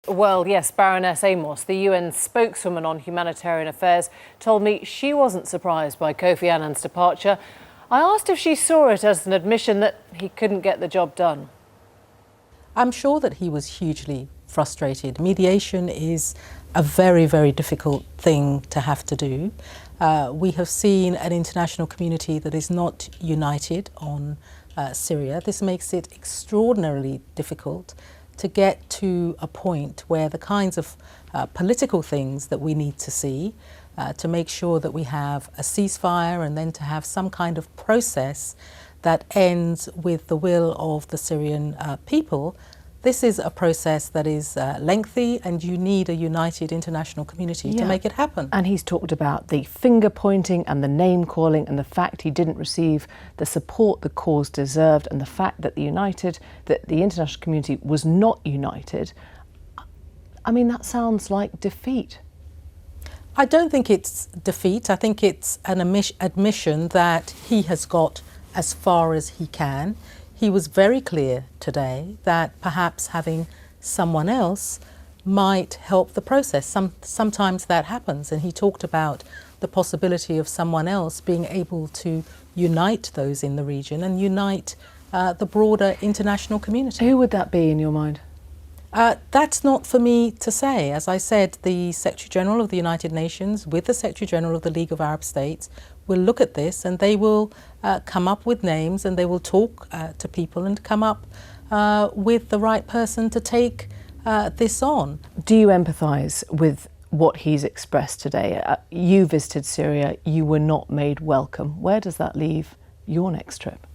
Well, yes, Baroness Amos, the UN spokeswoman on humanitarian affairs, told me she wasn't surprised by Kofi Annan's departure. I asked if she saw it as an admission that he couldn't get the job done. I'm sure that he was hugely frustrated. Mediation is a very, very difficult thing to have to do. We have seen an international community that is not united on Syria. This makes it extraordinarily difficult to get to a point where the kinds of political things that we need to see to make sure that we have a ceasefire and then to have some kind of process that ends with the will of the Syrian people. This is a process that is lengthy, and you need a united international community to make it happen. And he's talked about the finger pointing and the name calling and the fact he didn't receive the support the cause deserved, and the fact that the international community was not united. I mean, that sounds like defeat. I don't think it's defeat. I think it's an admission that he has got as far as he can. He was very clear today that perhaps having someone else might help the process. Sometimes that happens, and he talked about the possibility of someone else being able to unite those in the region and unite the broader international community. Who would that be in your mind? That's not for me to say. As I said, the Secretary General of the United Nations with the Secretary General of the League of Arab States will look at this, and they will come up with names, and they will talk to people and come up with the right person to take this on. Do you empathise with what he's expressed today? You visited Syria, you were not made welcome. Where does that leave your next trip?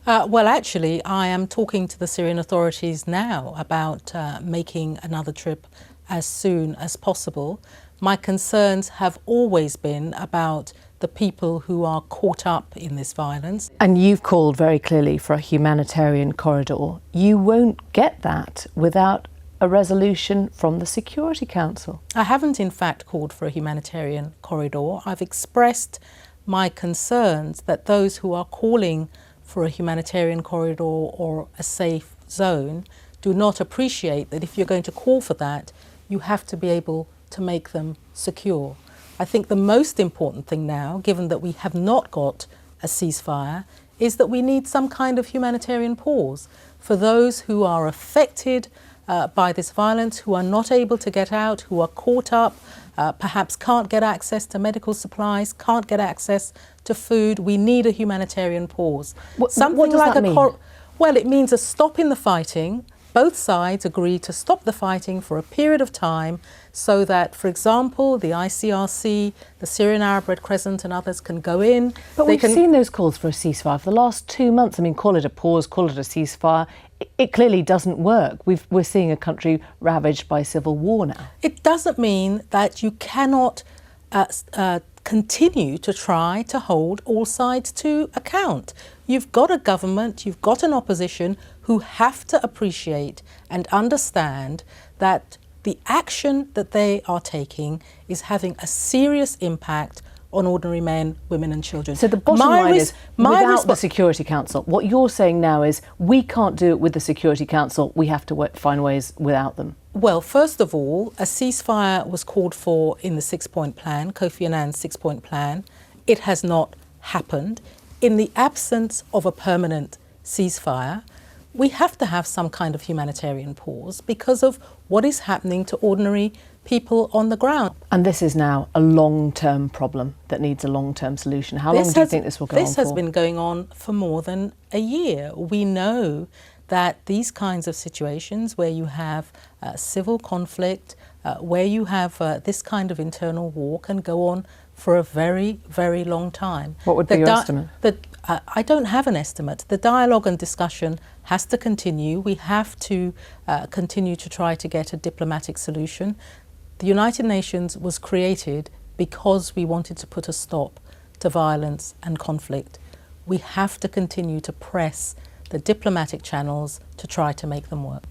Well, actually, I am talking to the Syrian authorities now about making another trip as soon as possible. My concerns have always been about the people who are caught up in this violence. And you've called very clearly for a humanitarian corridor. You won't get that without a resolution from the Security Council. I haven't, in fact, called for a humanitarian corridor. I've expressed my concerns that those who are calling for a humanitarian corridor or a safe zone do not appreciate that if you're going to call for that, you have to be able to make them secure. I think the most important thing now, given that we have not got a ceasefire, is that we need some kind of humanitarian pause for those who are affected by this violence, who are not able to get out, who are caught up, perhaps can't get access to medical supplies, can't get access to food. We need a humanitarian pause. What does that mean? Well, it means a stop in the fighting. Both sides agree to stop the fighting for a period of time so that, for example, the ICRC, the Syrian Arab Red Crescent and others can go in. But we've seen those calls for a ceasefire for the last 2 months. I mean, call it a pause, call it a ceasefire. It clearly doesn't work. We're seeing a country ravaged by civil war now. It doesn't mean that you cannot continue to try to hold all sides to account. You've got a government, you've got an opposition who have to appreciate and understand that the action that they are taking is having a serious impact on ordinary men, women and children. So the bottom line is, without the Security Council, what you're saying now is we can't do it with the Security Council, we have to find ways without them. Well, first of all, a ceasefire was called for in the 6-point plan, Kofi Annan's 6-point plan. It has not happened. In the absence of a permanent ceasefire, we have to have some kind of humanitarian pause because of what is happening to ordinary people on the ground. And this is now a long-term problem that needs a long-term solution. How long do you think this will go on for? This has been going on for more than a year. We know that these kinds of situations where you have civil conflict, where you have this kind of internal war can go on for a very, very long time. What would be your estimate? I don't have an estimate. The dialogue and discussion has to continue. We have to continue to try to get a diplomatic solution. The United Nations was created because we wanted to put a stop to violence and conflict. We have to continue to press the diplomatic channels to try to make them work.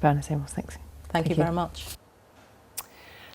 Valerie Amos, thanks. Thank you very much.